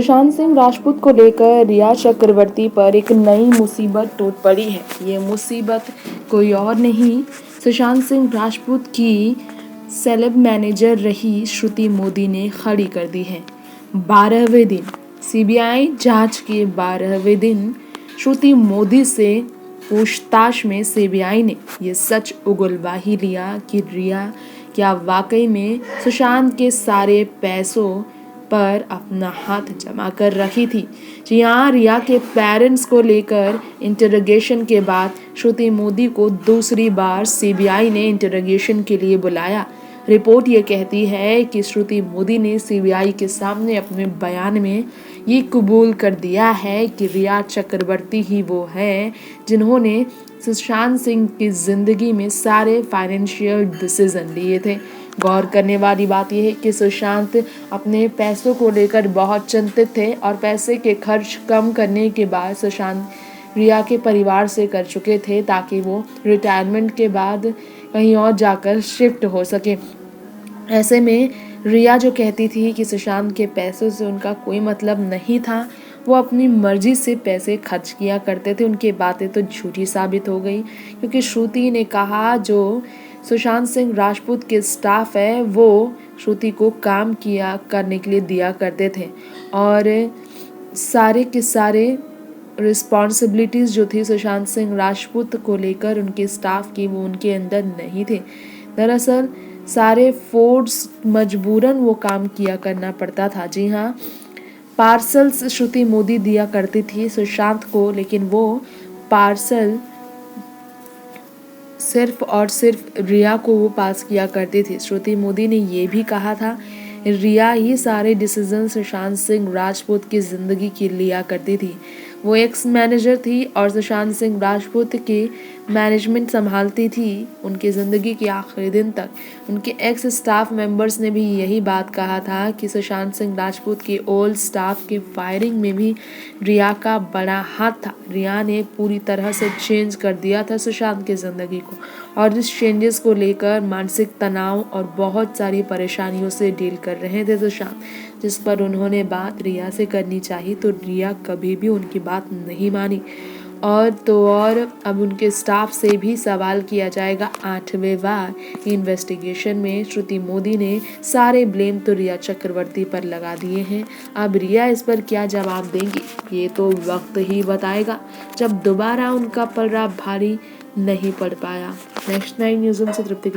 सुशांत सिंह राजपूत को लेकर रिया चक्रवर्ती पर एक नई मुसीबत टूट पड़ी है। ये मुसीबत कोई और नहीं, सुशांत सिंह राजपूत की सेलेब मैनेजर रही श्रुति मोदी ने खड़ी कर दी है। 12वें दिन सीबीआई जांच के 12वें दिन श्रुति मोदी से पूछताछ में सीबीआई ने ये सच उगलवा ही लिया कि रिया क्या वाकई में सुशांत के सारे पैसों पर अपना हाथ जमा कर रखी थी। जी हाँ, रिया के पेरेंट्स को लेकर इंटरोगेशन के बाद श्रुति मोदी को दूसरी बार सीबीआई ने इंटरोगेशन के लिए बुलाया। रिपोर्ट ये कहती है कि श्रुति मोदी ने सीबीआई के सामने अपने बयान में ये कबूल कर दिया है कि रिया चक्रवर्ती ही वो है जिन्होंने सुशांत सिंह की जिंदगी में सारे फाइनेंशियल डिसीजन लिए थे। गौर करने वाली बात यह है कि सुशांत अपने पैसों को लेकर बहुत चिंतित थे और पैसे के खर्च कम करने के बाद सुशांत रिया के परिवार से कर चुके थे ताकि वो रिटायरमेंट के बाद कहीं और जाकर शिफ्ट हो सके। ऐसे में रिया जो कहती थी कि सुशांत के पैसों से उनका कोई मतलब नहीं था, वो अपनी मर्जी से पैसे खर्च किया करते थे, उनकी बातें तो झूठी साबित हो गई क्योंकि श्रुति ने कहा जो सुशांत सिंह राजपूत के स्टाफ है वो श्रुति को काम किया करने के लिए दिया करते थे और सारे के सारे रिस्पॉन्सिबिलिटीज़ जो थी सुशांत सिंह राजपूत को लेकर उनके स्टाफ की वो उनके अंदर नहीं थे। दरअसल सारे फोर्स मजबूरन वो काम किया करना पड़ता था। जी हाँ, पार्सल्स श्रुति मोदी दिया करती थी सुशांत को, लेकिन वो पार्सल सिर्फ और सिर्फ रिया को वो पास किया करती थी। श्रुति मोदी ने ये भी कहा था रिया ही सारे डिसीजन सुशांत सिंह राजपूत की ज़िंदगी की लिया करती थी। वो एक्स मैनेजर थी और सुशांत सिंह राजपूत की मैनेजमेंट संभालती थी उनकी ज़िंदगी के आखिरी दिन तक। उनके एक्स स्टाफ मेंबर्स ने भी यही बात कहा था कि सुशांत सिंह राजपूत के ओल्ड स्टाफ के फायरिंग में भी रिया का बड़ा हाथ था। रिया ने पूरी तरह से चेंज कर दिया था सुशांत की ज़िंदगी को और इस चेंजेस को लेकर मानसिक तनाव और बहुत सारी परेशानियों से डील कर रहे थे सुशांत, जिस पर उन्होंने बात रिया से करनी चाहिए तो रिया कभी भी उनकी बात नहीं मानी। और तो और अब उनके स्टाफ से भी सवाल किया जाएगा 8वें बार। इन्वेस्टिगेशन में श्रुति मोदी ने सारे ब्लेम तो रिया चक्रवर्ती पर लगा दिए हैं। अब रिया इस पर क्या जवाब देंगी ये तो वक्त ही बताएगा, जब दोबारा उनका पलड़ा भारी नहीं पड़ पाया। नेक्स्ट 9 न्यूज़ से तृप्ति।